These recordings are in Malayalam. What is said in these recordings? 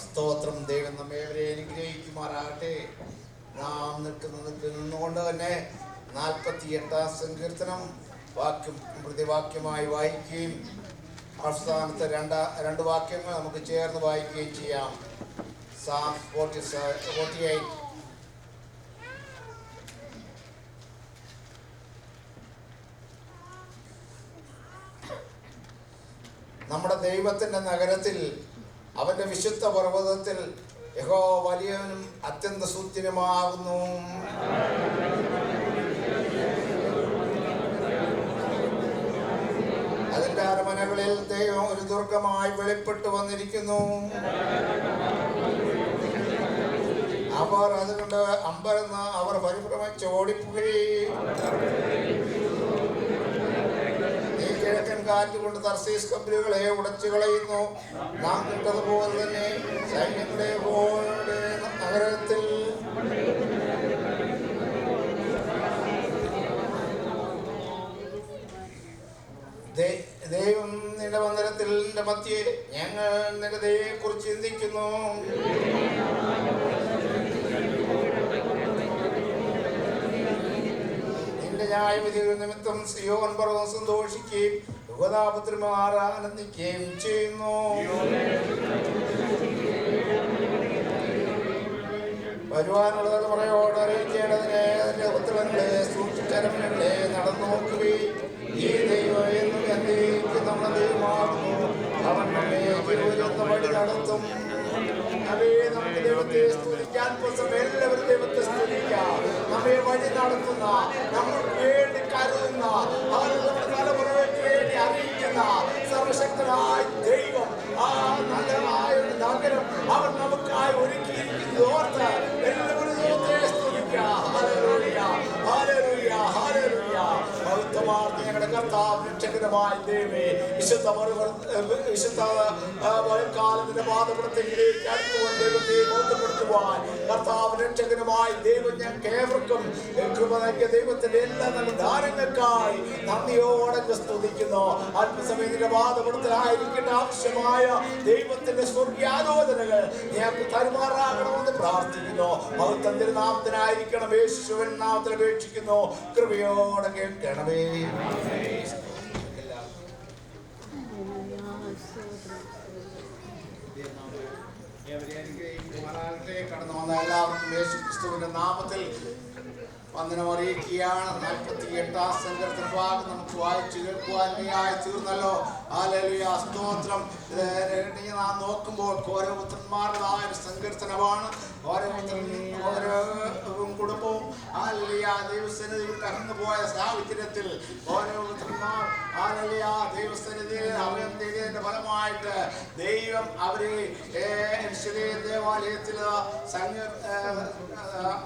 സ്തോത്രം. ദൈവം നമ്മേവരെ അനുഗ്രഹിക്കുമാറാകട്ടെ. നാം നിന്നുകൊണ്ട് തന്നെ 48 സങ്കീർത്തനം വാക്യം പ്രതിവാക്യമായി വായിക്കുകയും അവസാനത്തെ രണ്ട് വാക്യങ്ങൾ നമുക്ക് ചേർന്ന് വായിക്കുകയും ചെയ്യാം. Psalm 48. നമ്മുടെ ദൈവത്തിൻ്റെ നഗരത്തിൽ, അവൻ്റെ വിശുദ്ധ പർവ്വതത്തിൽ യഹോവ വലിയവനും അത്യന്ത സൂത്യനുമാകുന്നു. അതിൻ്റെ അരമനകളിൽ ദൈവം ഒരു ദുർഗമായി വെളിപ്പെട്ടു വന്നിരിക്കുന്നു. അവർ അതുകൊണ്ട് അമ്പരന്ന് അവർ പരിഭ്രമിച്ച് ഓടിപ്പോകുകയും കിഴക്കൻ കാറ്റുകൊണ്ട് തർസീസ് കപ്പലുകളെ ഉടച്ചു കളയുന്നു. നാം കണ്ടതുപോലെ തന്നെ സൈന്യങ്ങളുടെ നഗരത്തിൽ ദൈവം നിന്റെ മന്ദിരത്തിന്റെ മധ്യേ ഞങ്ങൾ നിന്റെ ദൈവത്തെ കുറിച്ച് ചിന്തിക്കുന്നു. ന്യായവിധികൾ നിമിത്തം സിയോൻ പർവ്വതം സന്തോഷിക്കുകയും യുവതാപുത്രന്മാർ ആനന്ദിക്കുകയും ചെയ്യുന്നു. വരുവാനുള്ള തലമുറയോട് അറിയിക്കേണ്ടതിനെ അതിന്റെ ഉത്തരങ്ങളെ സൂക്ഷിച്ചരമനങ്ങളെ നടന്നു നോക്കുകയും ഈ ദൈവം എന്നും എന്നേക്കും നമ്മുടെ ദൈവമാകുന്നു. അവൻ നമ്മെ വഴി നടത്തും. നമുക്ക് ദൈവത്തെ സ്തുതിക്കാൻ എല്ലാവരും ദൈവത്തെ സ്തുതിക്കാം. നമ്മെ വഴി നടത്തുന്ന, നമ്മൾക്ക് വേണ്ടി കരുതുന്ന, നമ്മുടെ തലമുറയ്ക്ക് വേണ്ടി അറിയിക്കുന്ന സർവശക്തനായ ദൈവം, ആ നഗരമായ ഒരു നഗരം അവൻ നമുക്കായി ഒരുക്കിയിരിക്കുന്നത് ഓർത്ത് എല്ലാവരും ദൈവത്തെ സ്തുതിക്കാം. Hallelujah, hallelujah, hallelujah. ഭക്തമാർന്ന് ഞങ്ങളുടെ കർത്താവ് രക്ഷകരമായ ദൈവമേ, വിശുദ്ധ കാലത്തിന്റെ പാദപ്രത്യങ്ങളിലേക്ക് അടുത്തുകൊണ്ട് ദൈവത്തെ ബോധപ്പെടുത്തുവാൻ കർത്താവ് രക്ഷകരമായ ദൈവം ഞങ്ങൾക്ക് ഏവർക്കും കൃപ നൽകിയ ദൈവത്തിന്റെ എല്ലാ നല്ല ദാനങ്ങൾക്കായി നന്ദിയോടെ സ്തുതിക്കുന്നു. അല്പസമയത്തിന്റെ പാദപ്പെടുത്തലായിരിക്കേണ്ട ആവശ്യമായ ദൈവത്തിന്റെ സ്വർഗീയാലോചനകൾ ഞങ്ങൾക്ക് തരുമാറാകണമെന്ന് പ്രാർത്ഥിക്കുന്നു. മഹത്വം തിരുനാമത്തിനായിരിക്കണം. യേശുവിൻ നാമത്തിൽ അപേക്ഷിക്കുന്നു. കൃപയോടെ കേൾക്കണമേ. കടന്നു വന്ന എല്ലാവർക്കും യേശു ക്രിസ്തുവിന്റെ നാമത്തിൽ വന്ദനം അറിയിക്കുകയാണ്. 48 സങ്കീർത്തന ഭാഗം നമുക്ക് വായിച്ചു കേൾക്കുവാനായി തീർന്നല്ലോ. ഹല്ലേലൂയ, സ്തോത്രം. നാം നോക്കുമ്പോൾ ഓരോ പുത്രന്മാരുടേതായ ഒരു സങ്കീർത്തനമാണ്. ഓരോ കുടുംബവും ഹല്ലേലൂയ ദൈവസന്നിധി വിട്ട് അകന്നു പോയ സാഹചര്യത്തിൽ ഓരോ പുത്രന്മാർ ഹല്ലേലൂയ ദൈവസന്നിധിയിൽ അഭയം തേടിയതിന്റെ ഫലമായിട്ട് ദൈവം അവരെ ദേവാലയത്തിൽ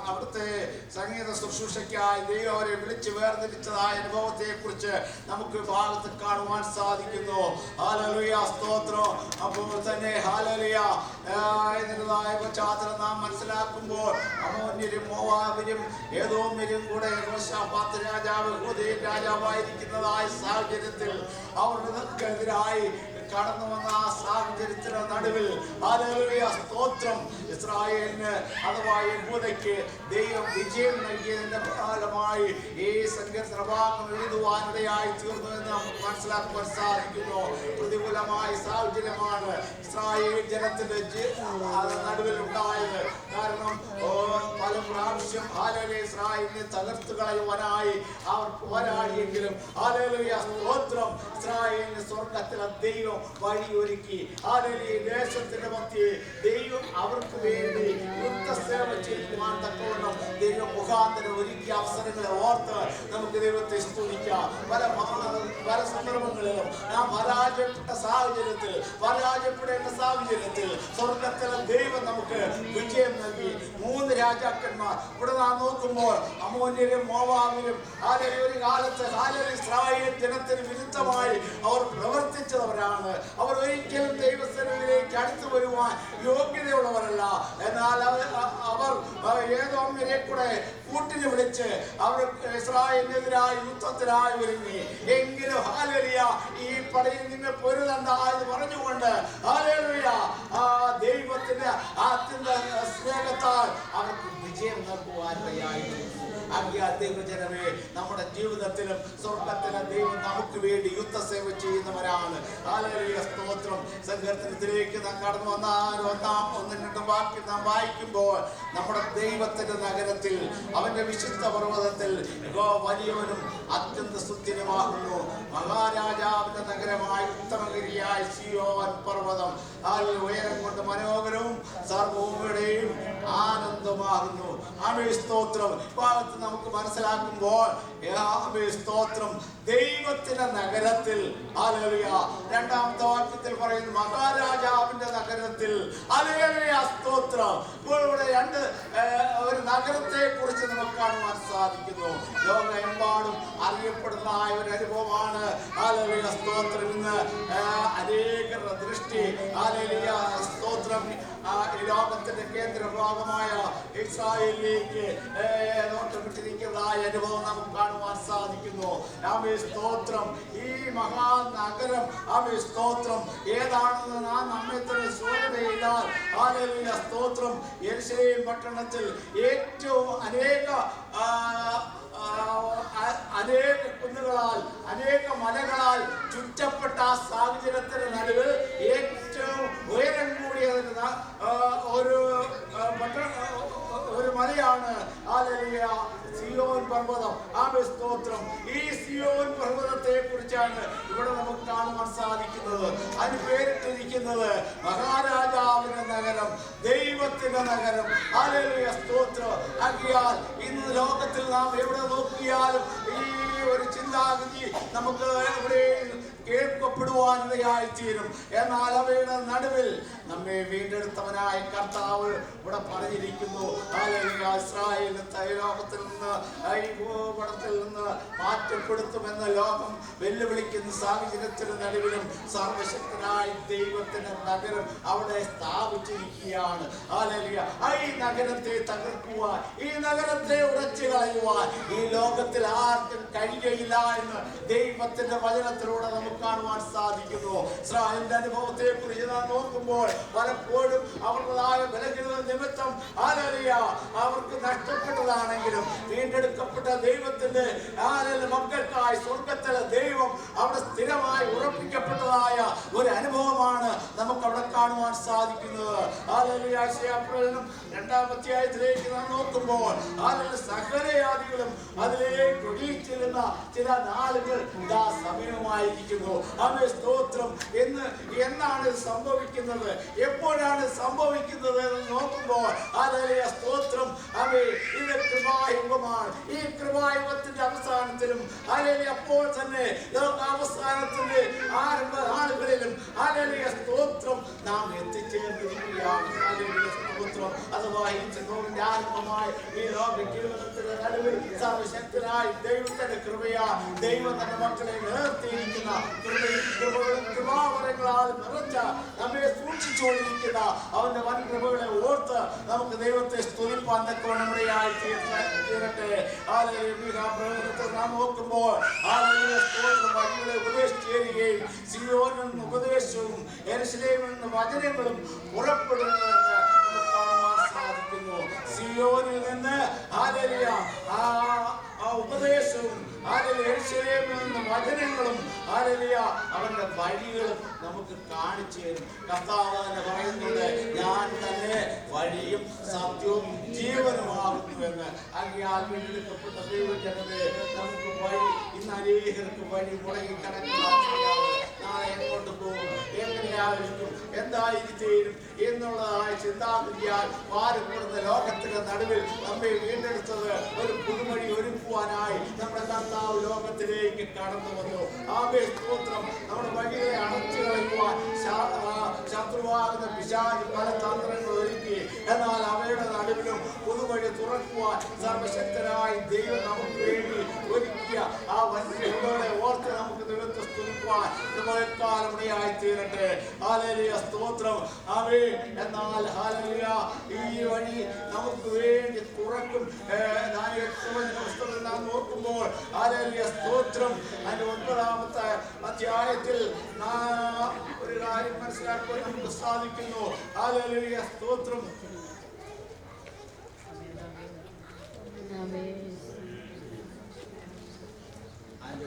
അവിടുത്തെ സംഗീത ശുശ്രൂഷയ്ക്കായി ദൈവം അവരെ വിളിച്ച് വേർതിരിച്ചതായ അനുഭവത്തെ കുറിച്ച് നമുക്ക് ഭാഗത്ത് കാണുവാൻ സാധിക്കുന്നു. ഹല്ലേലൂയ, സ്തോത്രം. അപ്പോൾ തന്നെ ഹല്ലേലൂയ ഇതിൻ്റെതായ പശ്ചാത്തലം നാം മനസ്സിലാക്കുമ്പോൾ അമ്മോന്യരും മോവാബിനും ഏദോമ്യരും കൂടെ യോശാഫാത്ത് രാജാവ് യഹൂദയിൽ രാജാവായിരിക്കുന്നതായ സാഹചര്യത്തിൽ അവർക്കെതിരായി കടന്നു വന്ന ആ സാഹചര്യത്തിന് നടുവിൽ ഹല്ലേലൂയ, സ്തോത്രം, ഇസ്രായേലിന് അഥവാ യഹൂദയ്ക്ക് ദൈവം വിജയം നൽകിയതിന്റെ ഫലമായി ഈ സങ്കീർത്തന ഭാഗം എഴുതുവാനിടയായി തീർന്നു എന്ന് നമുക്ക് മനസ്സിലാക്കുവാൻ സാധിക്കുന്നു. പ്രതികൂലമായ സാഹചര്യമാണ് ഇസ്രായേൽ ജനത്തിന്റെ നടുവിൽ ഉണ്ടായത്. കാരണം പല പ്രാവശ്യം ഹല്ലേലൂയ ഇസ്രായേലിനെ തകർത്തു കളയുവാനായി അവർ പോരാടിയെങ്കിലും ഹല്ലേലൂയ, സ്തോത്രം, ഇസ്രായേലിന് സ്വർഗ്ഗത്തിലെ ദൈവം വഴിയൊരുക്കി. ഹല്ലേലൂയ, ദേശത്തിന്റെ മധ്യേ ദൈവം അവർക്ക് വേണ്ടി യുദ്ധസേവ ചെയ്യുവാൻ തക്കവണ്ണം ദൈവം മുഖാന്തരം ഒരുക്കിയ അവസരങ്ങളെ ഓർത്ത് നമുക്ക് ദൈവത്തെ സ്തുതിക്കാം. പല സന്ദർഭങ്ങളിലും നാം പരാജയപ്പെടേണ്ട സാഹചര്യത്തിൽ സ്വർഗത്തിലെ ദൈവം നമുക്ക് വിജയം നൽകി. 3 രാജാക്കന്മാർ ഇവിടെ നാം നോക്കുമ്പോൾ അമ്മോന്യരും മോവാബിനും ഒരു കാലത്ത് ഇസ്രായേൽ ജനത്തിന് വിരുദ്ധമായി അവർ പ്രവർത്തിച്ചവരാണ്. അവർ ഒരിക്കലും ദൈവസന്നിധിയിലേക്ക് അടുത്തു വരുവാൻ യോഗ്യതയുള്ളവരല്ല. എന്നാൽ അവർ ഏദോമ്യരെ കൂടെ കൂട്ടിന് വിളിച്ച് അവർ ഇസ്രായേലിനെതിരായി യുദ്ധത്തിനായി ഒരുങ്ങി. എങ്കിലും ഹല്ലേലൂയ ഈ പടയിൽ നിന്ന് പൊരുതണ്ട എന്ന് പറഞ്ഞുകൊണ്ട് ഹല്ലേലൂയ ദൈവത്തിന്റെ ദൈവത്തിന്റെ അത്യന്ത സ്നേഹത്താൽ അവർക്ക് വിജയം നൽകുവാനിടയായിരുന്നു. ദൈവജനമേ, നമ്മുടെ ജീവിതത്തിലും സ്വർഗത്തിലെ ദൈവം നമുക്ക് വേണ്ടി യുദ്ധസേവ ചെയ്യുന്നവരാണ്. ഹല്ലേലൂയ, സ്തോത്രം. സങ്കീർത്തനത്തിലേക്ക് നാം കടന്നു വന്നാൽ ഒന്നും രണ്ടും വാക്യം നാം വായിക്കുമ്പോൾ നമ്മുടെ ദൈവത്തിന്റെ നഗരത്തിൽ, അവന്റെ വിശുദ്ധ പർവ്വതത്തിൽ വലിയവനും അത്യന്ത സുസ്ഥിരമാകുന്നു. മഹാരാജാവിന്റെ നഗരമായ ഉത്തമഗിരിയായ സിയോൻ പർവ്വതം ഉയരം കൊണ്ട് മനോഹരവും സർവഭൂമിയുടെയും ആനന്ദമാകുന്നു. ആമേൻ, സ്തോത്രം. ഭാഗത്ത് നമുക്ക് മനസ്സിലാക്കുമ്പോൾ സ്തോത്രം, ദൈവത്തിന്റെ നഗരത്തിൽ, ഹല്ലേലൂയ, രണ്ടാമത്തെ വാക്യത്തിൽ പറയുന്നു മഹാരാജാവിന്റെ നഗരത്തിൽ, ഹല്ലേലൂയ, സ്തോത്രം. ഇപ്പോൾ ഇവിടെ ഒരു നഗരത്തെ കുറിച്ച് നമുക്ക് കാണുവാൻ സാധിക്കുന്നു. ലോകമെമ്പാടും അറിയപ്പെടുന്ന ഒരു അനുഭവമാണ്, ഹല്ലേലൂയ, സ്തോത്രം. ഇന്ന് അനേകരുടെ ദൃഷ്ടി, ഹല്ലേലൂയ, സ്തോത്രം, ഈ ലോകത്തിന്റെ കേന്ദ്രഭാഗമായ ഇസ്രായേലിലേക്ക് നോട്ടമിട്ടിരിക്കുന്നതായ അനുഭവം നമുക്ക് കാണുവാൻ സാധിക്കുന്നു. ആമേൻ, സ്തോത്രം. ഈ മഹാനഗരം, ആമേൻ, സ്തോത്രം, ഏതാണെന്ന് നാം നമ്മെ തന്നെ സൂചന ചെയ്താൽ, ഹല്ലേലൂയ, സ്തോത്രം, യെരൂശലേം പട്ടണത്തിൽ ഏറ്റവും അനേക കുന്നുകളാൽ, അനേക മലകളാൽ ചുറ്റപ്പെട്ട ആ സാഹചര്യത്തിന് നടുവിൽ ഏറ്റവും ഉയരം കൂടിയ ഒരു മലയാണ്, ഹല്ലേലൂയ, സിയോൻ പർവ്വതം. ആമേൻ, സ്തോത്രം. ഈ സിയോൻ പർവ്വതത്തെ കുറിച്ചാണ് ഇവിടെ നമുക്ക് കാണുവാൻ സാധിക്കുന്നത്. അതിന് പേരിട്ടിരിക്കുന്നത് മഹാരാജാവിന്റെ നഗരം, ദൈവത്തിന്റെ നഗരം. ഹല്ലേലൂയ, സ്തോത്രം. ആകയാൽ ഇന്ന് ലോകത്തിൽ നാം എവിടെ നോക്കിയാലും ഈ ഒരു ചിന്താഗതി നമുക്ക് ഇവിടെ കേൾക്കപ്പെടുവാനിടയായി തീരും. എന്നാൽ അവയുടെ നടുവിൽ നമ്മെ വീണ്ടെടുത്തവനായ കർത്താവ് ഇവിടെ പറഞ്ഞിരിക്കുന്നു, ഹല്ലേലൂയ, ഇസ്രായേലിനെ ലോകത്തിൽ നിന്ന്, ഈ ഭൂപടത്തിൽ നിന്ന് മാറ്റപ്പെടുത്തുമെന്ന് ലോകം വെല്ലുവിളിക്കുന്ന സാഹചര്യത്തിന് നടുവിലും സർവശക്തനായ ദൈവത്തിന്റെ നഗരം അവിടെ സ്ഥാപിച്ചിരിക്കുകയാണ്. ഹല്ലേലൂയ, ഈ നഗരത്തെ തകർക്കുവാൻ, ഈ നഗരത്തെ ഉടച്ചു കളയുവാൻ ഈ ലോകത്തിൽ ആർക്കും കഴിയുകയില്ല എന്ന് ദൈവത്തിന്റെ വചനത്തിലൂടെ നമുക്ക് കാണുവാൻ സാധിക്കുന്നു. ഇസ്രായേലിന്റെ അനുഭവത്തെ കുറിച്ച് നാം നോക്കുമ്പോൾ പലപ്പോഴും അവരുടേതായ ബലഹീനത നിമിത്തം, ഹല്ലേലൂയ, അവർക്ക് നഷ്ടപ്പെട്ടതാണെങ്കിലും വീണ്ടെടുക്കപ്പെട്ട ദൈവത്തിന്റെ മക്കൾക്കായി സ്വർഗത്തിലെ ദൈവം അവിടെ സ്ഥിരമായി ഉറപ്പിക്കപ്പെട്ടതായ ഒരു അനുഭവമാണ് നമുക്ക് അവിടെ കാണുവാൻ സാധിക്കുന്നത്. ഹല്ലേലൂയ, യെശയ്യാപ്രവചനം 2-ാം അധ്യായത്തിലേക്ക് നാം നോക്കുമ്പോൾ സകലജാതികളും അതിലേക്ക് ഒഴിച്ചിരുന്ന ചില നാളുകൾ ഇതാ സമയമായിരിക്കുന്നു. ആമേൻ, സ്തോത്രം. എന്നാണ് സംഭവിക്കുന്നത്, എപ്പോഴാണ് സംഭവിക്കുന്നത് എന്ന് നോക്കുമ്പോൾ, ഹല്ലേലൂയ, സ്തോത്രം, ആമേൻ, ഇത് കൃപായുഗമാണ്. ഈ കൃപായുഗത്തിന്റെ അവസാനത്തിലും, ഹല്ലേലൂയ, അപ്പോൾ തന്നെ ലോകാവസാനത്തിന്റെ ആരംഭ നാളുകളിലും, ഹല്ലേലൂയ, സ്തോത്രം, നാം എത്തിച്ചേർന്നിരിക്കുകയാണ്. ഹല്ലേലൂയ, സ്തോത്രം. അഥവാ ഈ ചിന്തോവിന്റെ ആരംഭമായി ഈ ലോക ജീവിതത്തിന്റെ നടുവിൽ സർവശക്തനായ ദൈവത്തിന്റെ കൃപയാ, ദൈവം തന്റെ മക്കളെ നിലനിർത്തിയിരിക്കുന്ന കൃപാവരങ്ങളാൽ നിറച്ച നമ്മെ സൂക്ഷിച്ചുകൊണ്ടിരിക്കുന്ന അവന്റെ വൻ കൃപകളെ ഓർത്ത് നമുക്ക് ദൈവത്തെ സ്തുതിപ്പാൻ തക്കവണ്ണമിടയായി തീരട്ടെ. നാം നോക്കുമ്പോൾ വഴികളെ ഉപദേശിച്ചു തരികയും സിയോനിൽ നിന്ന് ഉപദേശവും യെരൂശലേമിൽ നിന്ന് വചനങ്ങളും പുറപ്പെടുന്നുവെന്ന് നമുക്ക് കാണുവാൻ സാധിക്കുന്നു. സിയോനിൽ നിന്ന്, ഹല്ലേലൂയ, ഉപദേശവും, ഹല്ലേലൂയ, യെരൂശലേമിൽ നിന്ന് വചനങ്ങളും, ഹല്ലേലൂയ, അവന്റെ വഴികളും നമുക്ക് കാണിച്ചു തരും. കർത്താവ് തന്നെ പറയുന്നത്, ഞാൻ തന്നെ വഴിയും സത്യവും ജീവനുമാകുന്നുവെന്ന്. ആകയാൽ വീണ്ടെടുക്കപ്പെട്ട ദൈവജനമേ, നമുക്ക് വഴി, ഇന്ന് അനേകർക്ക് വഴി മുടങ്ങി കിടക്കുന്നതാണ്. നാളെ എങ്ങോട്ട് പോകും, എങ്ങനെയായിരിക്കും, എന്തായിരിക്കും എന്നുള്ളതായ ചിന്താഗതിയാൽ ഭാരപ്പെടുന്ന ലോകത്തിന്റെ നടുവിൽ നമ്മെ വീണ്ടെടുത്തത് ഒരു പുതുവഴി ഒരുക്കുവാനായി നമ്മുടെ കർത്താവ് ലോകത്തിലേക്ക് കടന്നു വന്നു. ആമേൻ, സ്തോത്രം. നമ്മുടെ വഴികളെ അടച്ചു കളയുവാൻ ശത്രുവാകുന്ന പിശാച് പല തന്ത്രങ്ങൾ ഒരുക്കി. എന്നാൽ അവയുടെ നടുവിലും പുതുവഴി തുറക്കുവാൻ സർവശക്തനായ ദൈവം നമുക്ക് വേണ്ടി ഒരുക്കിയ ആ വഴികളെ ഓർത്ത് നമുക്ക് ദൈവത്തെ സ്തുതിക്കുവാൻ നമുക്ക് പകൽക്കാലം തീരട്ടെ. ഹല്ലേലൂയ, സ്തോത്രം. ആമേൻ. എന്നാൽ ഹല്ലേലൂയ, ഈ വഴി നമുക്ക് വേണ്ടി തുറക്കും. പുസ്തകം നാം നോക്കുമ്പോൾ ഹല്ലേലൂയ, സ്തോത്രം, അതിന്റെ 9-ാമത്തെ അധ്യായത്തിൽ ഒരു കാര്യം മനസ്സിലാക്കാൻ നമുക്ക് സാധിക്കുന്നു. ഹല്ലേലൂയ, സ്തോത്രം. അതിന്റെ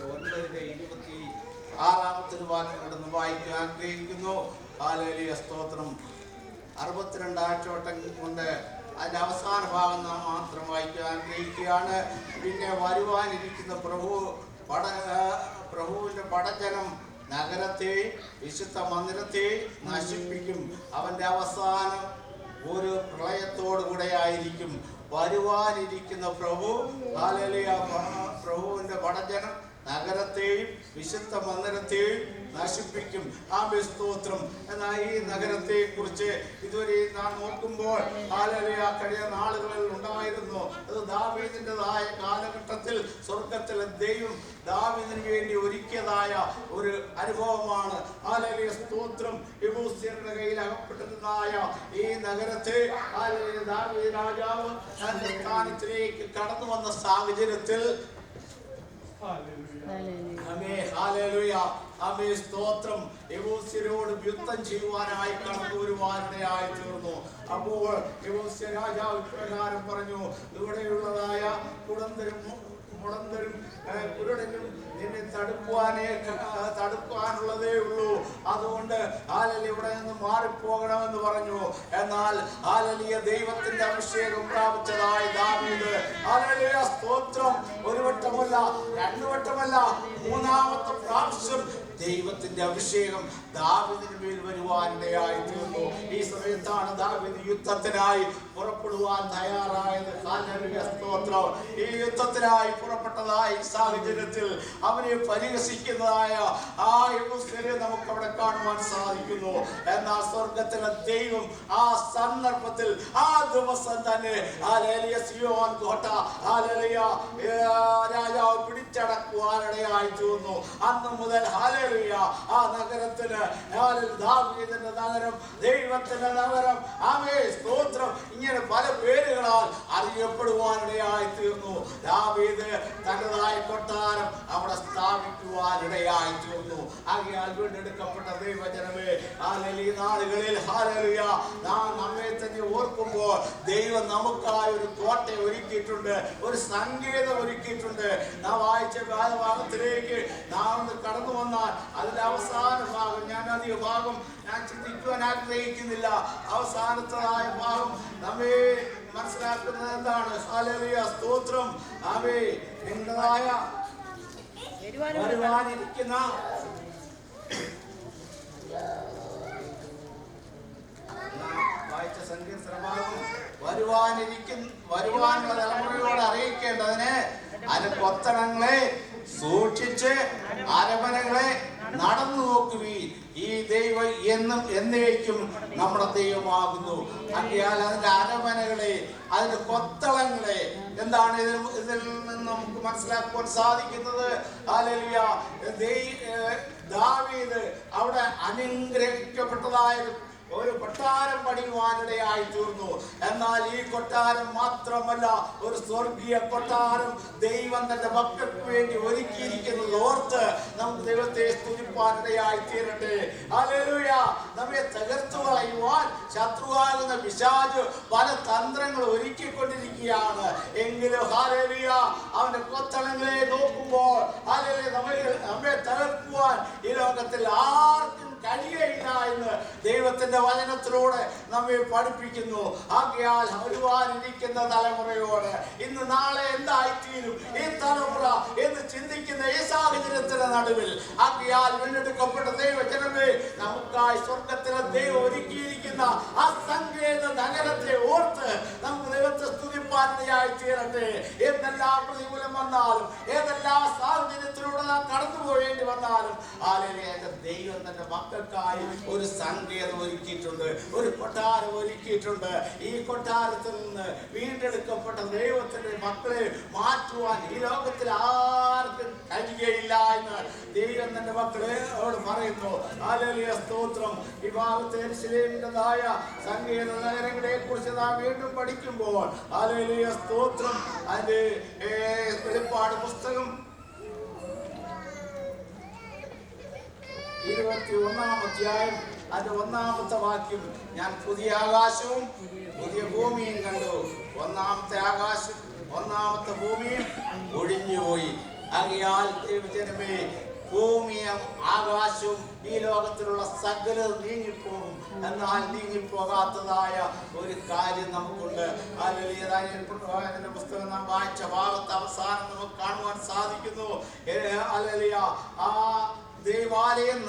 9:26 വാക്യം വായിക്കാൻ ആഗ്രഹിക്കുന്നു. ഹല്ലേലൂയ, സ്തോത്രം. 62 ആഴ്ചവട്ടം കൊണ്ട് അതിന്റെ അവസാന ഭാഗം നാം മാത്രം വായിക്കാൻ ആഗ്രഹിക്കുകയാണ്. പിന്നെ വരുവാനിരിക്കുന്ന പ്രഭുവിന്റെ പടജനം നഗരത്തെ വിശുദ്ധ മന്ദിരത്തെ നശിപ്പിക്കും. അവന്റെ അവസാനം ഒരു പ്രളയത്തോടു കൂടെ ആയിരിക്കും. വരുവാനിരിക്കുന്ന പ്രഭു, ഹല്ലേലൂയ, പ്രഭുവിന്റെ പടജനം നഗരത്തെയും വിശുദ്ധ മന്ദിരത്തെയും നശിപ്പിക്കും. ആമേൻ, സ്തോത്രം. എന്നാൽ ഈ നഗരത്തെ കുറിച്ച് ഇതുവരെ നാം നോക്കുമ്പോൾ ഹല്ലേലൂയ, കഴിഞ്ഞ നാളുകളിൽ ഉണ്ടായിരുന്നു. അത് ദാവീദിൻ്റെതായ കാലഘട്ടത്തിൽ സ്വർഗത്തിലെ ദൈവം ദാവീദിന് വേണ്ടി ഒരുക്കിയതായ ഒരു അനുഭവമാണ്. ഹല്ലേലൂയ, സ്തോത്രം. യെബൂസ്യരുടെ കയ്യിൽ അകപ്പെട്ടിരുന്നതായ ഈ നഗരത്തെ ഹല്ലേലൂയ, ദാവീദ് രാജാവ് തന്റെ സ്ഥാനത്തിലേക്ക് കടന്നു വന്ന സാഹചര്യത്തിൽ സ്തോത്രം, യെബൂസ്യരോട് യുദ്ധം ചെയ്യുവാനായി കടന്നു വരുവാനിടയായി തീർന്നു. അപ്പോൾ യെബൂസ്യ രാജാവ് പ്രകാരം പറഞ്ഞു, ഇവിടെയുള്ളതായ മുടന്തരും കുരുടനും നിന്നെ തടുക്കാനുള്ളതേ ഉള്ളൂ. അതുകൊണ്ട് ഹല്ലേലൂയ, ഇവിടെ നിന്ന് മാറിപ്പോകണമെന്ന് പറഞ്ഞു. എന്നാൽ ഹല്ലേലൂയ, ദൈവത്തിന്റെ അഭിഷേകം പ്രാപിച്ചതായ ദാവീദ്, ഹല്ലേലൂയ, സ്തോത്രം, ഒരു വട്ടമല്ല, 2 വട്ടമല്ല, 3-ാമത്തെ പ്രാവശ്യം ദൈവത്തിന്റെ അഭിഷേകം ദാവീദിന് മേൽ വരുവാനിടയായി തീർന്നു. ഈ സമയത്താണ് ദാവീദ് യുദ്ധത്തിനായി പുറപ്പെടുവാൻ തയ്യാറായത്. ഹല്ലേലൂയ, സ്തോത്രം. ഈ യുദ്ധത്തിനായി പുറപ്പെട്ടതായ സാഹചര്യത്തിൽ അവനെ പരിഹസിക്കുന്നതായ ആ യെബൂസ്യരെ നമുക്ക് അവിടെ കാണുവാൻ സാധിക്കുന്നു. എന്നാൽ സ്വർഗത്തിലെ ദൈവം ആ സന്ദർഭത്തിൽ ആ ദിവസം തന്നെ ഹല്ലേലൂയ, സിയോൻ കോട്ട ഹല്ലേലൂയ രാജാവ് പിടിച്ചടക്കുവാനിടയായി തീർന്നു. അന്ന് മുതൽ ഹല്ലേലൂയ, ആ നഗരത്തിന് ദാവീദിന്റെ നഗരം, ദൈവത്തിന്റെ നഗരം, ആമേൻ, സ്തോത്രം, ഇങ്ങനെ പല പേരുകളാൽ അറിയപ്പെടുവാനിടയായി തീർന്നു. ദാവീദ് തന്റേതായ കൊട്ടാരം അവിടെ സ്ഥാപിക്കുവാനിടയായി തീർന്നു. ആകയാൽ വീണ്ടെടുക്കപ്പെട്ട ദൈവജനമേ, ഹല്ലേലൂയ, നാളുകളിൽ ഹല്ലേലൂയ, നാം നമ്മെ തന്നെ ഓർക്കുമ്പോൾ ദൈവം നമുക്കായി ഒരു കോട്ട ഒരുക്കിയിട്ടുണ്ട്, ഒരു സങ്കേതം ഒരുക്കിയിട്ടുണ്ട്. നാം വായിച്ച ഭാഗത്തിലേക്ക് നാം ഒന്ന് കടന്നു വന്നാൽ അതിന്റെ അവസാന ഭാഗം, ഞാൻ അധിക ഭാഗം ഞാൻ ചിന്തിക്കുവാൻ ആഗ്രഹിക്കുന്നില്ല. അവസാനത്തതായ ഭാഗം നമ്മെ മനസ്സിലാക്കുന്നത് എന്താണ്? ഹല്ലേലൂയ, സ്തോത്രം. ആമേൻ. നിങ്ങളായ വരുവാനിരിക്കുന്ന വായിച്ച സങ്കീർത്തന ഭാഗം വരുവാനുള്ള തലമുറയോട് അറിയിക്കേണ്ടതിന് അതിന് കൊത്തളങ്ങളെ സൂക്ഷിച്ച് അരമനകളെ നടന്നു നോക്കുവീൻ. ഈ ദൈവം എന്നും എന്നേക്കും നമ്മുടെ ദൈവമാകുന്നു. ആകയാൽ അതിന്റെ അരമനകളെ, അതിന്റെ കൊത്തളങ്ങളെ, എന്താണ് ഇതിൽ നിന്ന് നമുക്ക് മനസ്സിലാക്കുവാൻ സാധിക്കുന്നത്? ഹല്ലേലൂയ, ദാവീദ് അവിടെ അനുഗ്രഹിക്കപ്പെട്ടതായ ഒരു കൊട്ടാരം പണിയുവാനിടയായി തീർന്നു. എന്നാൽ ഈ കൊട്ടാരം മാത്രമല്ല, ഒരു സ്വർഗീയ കൊട്ടാരം ദൈവം തന്റെ മക്കൾക്ക് വേണ്ടി ഒരുക്കിയിരിക്കുന്നത് ഓർത്ത് നമുക്ക് ദൈവത്തെ സ്തുതിപ്പാനിടയായി തീരട്ടെ. ഹല്ലേലൂയ, നമ്മെ തകർത്തു കളയുവാൻ ശത്രുവാകുന്ന പിശാച് പല തന്ത്രങ്ങൾ ഒരുക്കിക്കൊണ്ടിരിക്കുകയാണ്. എങ്കിലും ഹല്ലേലൂയ, അവന്റെ കൊത്തളങ്ങളെ നോക്കുമ്പോൾ ഹല്ലേലൂയ, നമ്മെ തകർക്കുവാൻ ഈ ലോകത്തിൽ ആർക്കും കഴിയയില്ല എന്ന് ദൈവത്തിന്റെ വചനത്തിലൂടെ നമ്മെ പഠിപ്പിക്കുന്നു. ആകയാൽ വരുവാനിരിക്കുന്ന തലമുറയോട് ഇന്ന് നാളെ എന്തായിത്തീരും ഈ തലമുറ എന്ന് ചിന്തിക്കുന്ന ഈ സാഹചര്യത്തിന്റെ നടുവിൽ, ആകയാൽ വീണ്ടെടുക്കപ്പെട്ട ദൈവജനമേ, നമുക്കായി സ്വർഗത്തിലെ ദൈവം ഒരുക്കിയിരിക്കുന്ന ആ സങ്കേത നഗരത്തെ ഓർത്ത് നമുക്ക് ദൈവത്തെ സ്തുതിപ്പാനിടയായി തീരട്ടെ. എന്തെല്ലാം പ്രതികൂലം വന്നാലും, ഏതെല്ലാം സാഹചര്യത്തിലൂടെ നാം കടന്നു പോവേണ്ടി വന്നാലും ഹല്ലേലൂയ എന്റെ ദൈവം തന്റെ മക്കൾക്കായി ഒരു സങ്കേതം ഒരുക്കിയിട്ടുണ്ട്, ഒരു കൊട്ടാരം ഒരുക്കിയിട്ടുണ്ട്. ഈ കൊട്ടാരത്തിൽ നിന്ന് വീണ്ടെടുക്കപ്പെട്ട ദൈവത്തിന്റെ മക്കളെ മാറ്റുവാൻ ഈ ലോകത്തിൽ ആർക്കും കഴിയുകയില്ല എന്ന് ദൈവം തന്റെ മക്കളെ അവരോട് പറയുന്നു. ഹല്ലേലൂയ സ്തോത്രം. ഈ ഭാഗത്ത് യെരൂശലേമിൻ്റെതായ സങ്കേത നഗരങ്ങളെ കുറിച്ച് നാം വീണ്ടും പഠിക്കുമ്പോൾ ഹല്ലേലൂയ സ്തോത്രം അതിന്റെ വെളിപ്പാട് പുസ്തകം 21-ാം അധ്യായം അതിന്റെ 1-ാമത്തെ വാക്യം, ഞാൻ പുതിയ ആകാശവും പുതിയ ഭൂമിയും കണ്ടു, 1-ാമത്തെ ആകാശം 1-ാമത്തെ ഭൂമിയും ഒഴിഞ്ഞുപോയി. ആകയാൽ ദൈവജനമേ, ഭൂമിയും ആകാശവും ഈ ലോകത്തിലുള്ള സകലം നീങ്ങിപ്പോകും, എന്നാൽ നീങ്ങിപ്പോകാത്തതായ ഒരു കാര്യം നമുക്കുണ്ട്. ഹല്ലേലൂയ പുസ്തകം നാം വായിച്ച ഭാഗത്ത് അവസാനം നമുക്ക് കാണുവാൻ സാധിക്കുന്നു. ഹല്ലേലൂയ ആ ദേവാലയം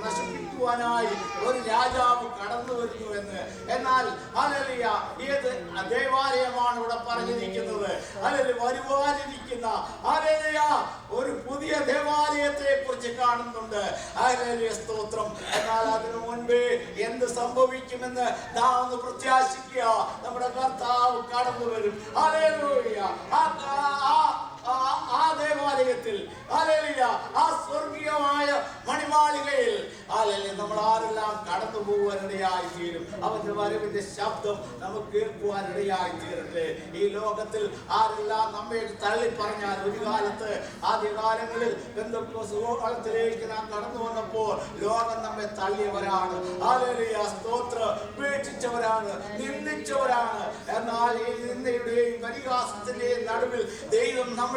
നശിപ്പിക്കുവാനായി ഒരു രാജാവ് കടന്നു വരുന്നു എന്ന്. എന്നാൽ ഹല്ലേലൂയ ഏത് ദേവാലയമാണ് ഇവിടെ പറഞ്ഞിരിക്കുന്നത്? ഹല്ലേലൂയ വരുവാനിരിക്കുന്ന ഹല്ലേലൂയ ഒരു പുതിയ ദേവാലയത്തെ കുറിച്ച് കാണുന്നുണ്ട്. ഹല്ലേലൂയ സ്തോത്രം. എന്നാൽ അതിനു മുൻപേ എന്ത് സംഭവിക്കുമെന്ന് നാം ഒന്ന് പ്രത്യാശിക്കുക. നമ്മുടെ കർത്താവ് കടന്നു വരും. ഹല്ലേലൂയ ആ ദേവാലയത്തിൽ ഹല്ലേലൂയ ആ സ്വർഗീയമായ മണിമാളികയിൽ ഹല്ലേലൂയ നമ്മൾ ആരെല്ലാം കടന്നു പോകുവാനിടയായി തീരും. അവന്റെ വരവിന്റെ ശബ്ദം നമുക്ക് കേൾക്കുവാനിടയായി തീരട്ടെ. ഈ ലോകത്തിൽ ആരെല്ലാം നമ്മെ തള്ളി പറഞ്ഞാൽ, ഒരു കാലത്ത് ആദ്യകാലങ്ങളിൽ പെന്തക്കോസ്തലത്തിലേക്ക് നാം കടന്നു വന്നപ്പോൾ ലോകം നമ്മെ തള്ളിയവരാണ്. ഹല്ലേലൂയ സ്തോത്രം. ഉപേക്ഷിച്ചവരാണ്, നിന്ദിച്ചവരാണ്. എന്നാൽ ഈ നിന്ദയുടെയും പരിഹാസത്തിന്റെയും നടുവിൽ ദൈവം നമ്മളെ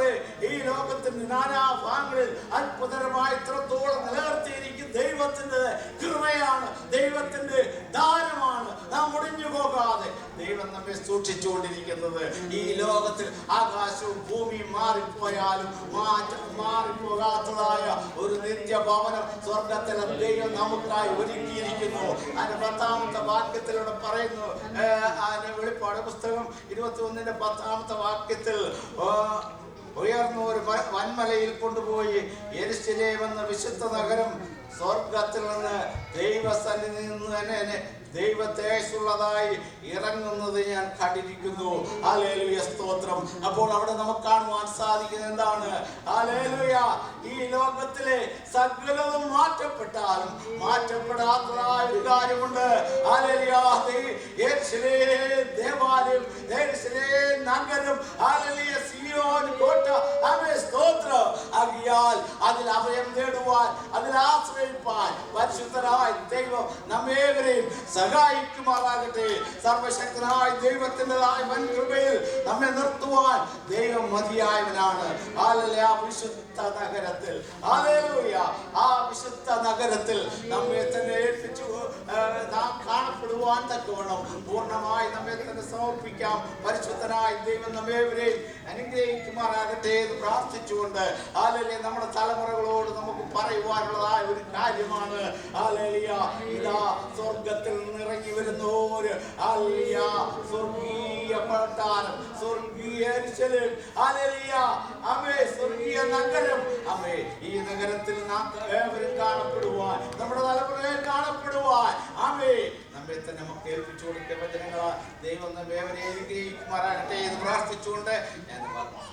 ഈ ലോകത്തിന്റെ നാനാഭാഗങ്ങളിൽ അത്ഭുതകരമായി ഇത്രത്തോളം നിലനിർത്തിയിരിക്കും. ദൈവത്തിന്റെ കൃപയാണ്, ദൈവത്തിന്റെ ദാനമാണ്. നാം മുടിഞ്ഞു പോകാതെ ദൈവം നമ്മെ സൂക്ഷിച്ചുകൊണ്ടിരിക്കുന്നത്. ഈ ലോകത്തിൽ ആകാശവും ഭൂമിയും മാറിപ്പോയാലും മാറിപ്പോകാത്തതായ ഒരു നിത്യഭവനം സ്വർഗത്തിലെ ദൈവം നമുക്കായി ഒരുക്കിയിരിക്കുന്നു. അതിന്റെ 10-ാമത്തെ വാക്യത്തിലൂടെ പറയുന്നു. അതിന്റെ വെളിപ്പാട് പുസ്തകം 21-ന്റെ 10-ാമത്തെ വാക്യത്തിൽ, ഉയർന്ന ഒരു വൻമലയിൽ കൊണ്ടുപോയി യെരൂശലേം എന്ന വിശുദ്ധ നഗരം സ്വർഗത്തിൽ നിന്ന് ദൈവസന്നിധിയിൽ നിന്ന് തന്നെ ദൈവത്തേജസ്സുള്ളതായി ഇറങ്ങുന്നത് ഞാൻ കണ്ടിരിക്കുന്നു. ഹല്ലേലൂയ സ്തോത്രം. അപ്പോൾ അവിടെ നമുക്ക് കാണുവാൻ സാധിക്കുന്നത് എന്താണ്? ഹല്ലേലൂയ ഈ ലോകത്തിലെ സകലതും മാറ്റപ്പെട്ടാലും മാറ്റപ്പെടാത്തതായ ഒരു കാര്യമുണ്ട്. ഹല്ലേലൂയ യെരൂശലേം ദേവാലയം, യെരൂശലേം നഗരം, ഹല്ലേലൂയ സിയോൻ കോട്ട, സ്തോത്രം. ആകയാൽ അതിൽ അഭയം തേടുവാൻ, അതിൽ ആശ്രയിപ്പാൻ പരിശുദ്ധനായ ദൈവം നമ്മേവരെയും സഹായിക്കുമാറാകട്ടെ. സർവശക്തനായ ദൈവത്തിൻ്റെതായ വൻ കൃപയിൽ നമ്മെ നിർത്തുവാൻ ദൈവം മതിയായവനാണ്. ഹല്ലേലൂയ ആ വിശുദ്ധ നഗരത്തിൽ, ഹല്ലേലൂയ ആ വിശുദ്ധ നഗരത്തിൽ നമ്മെ തന്നെ ഏൽപ്പിച്ചു നാം കാണപ്പെടുവാൻ തക്കവണ്ണം പൂർണ്ണമായി നമ്മെ തന്നെ സമർപ്പിക്കാം. പരിശുദ്ധനായ ദൈവം നമ്മേവരെയും അനുഗ്രഹിക്കുമാറാകട്ടെ എന്ന് പ്രാർത്ഥിച്ചുകൊണ്ട് ഹല്ലേലൂയ നമ്മുടെ തലമുറകളോട് നമുക്ക് പറയുവാനുള്ളതായ ഒരു കാര്യമാണ്. ഹല്ലേലൂയ ഇതാ സ്വർഗത്തിൽ നിറങ്ങി വരുന്ന ഒരു ഹല്ലേലൂയ സ്വർഗീയ കൊട്ടാരം, സ്വർഗീയ യെരൂശലേം, ഹല്ലേലൂയ ആമേൻ, സ്വർഗീയ നഗരം. ആമേൻ, ഈ നഗരത്തിൽ നാം ഏവരും കാണപ്പെടുവാൻ, നമ്മുടെ തലമുറയിൽ കാണപ്പെടുവാൻ ആമേൻ നമ്മെ തന്നെ നമുക്ക് ഏൽപ്പിച്ചു കൊടുക്കുന്ന വചനങ്ങളാ ദൈവം നമ്മെ ഏവരെയും അനുഗ്രഹിക്കുമാറാകട്ടെ എന്ന് പ്രാർത്ഥിച്ചുകൊണ്ട് ഞാൻ പറഞ്ഞു.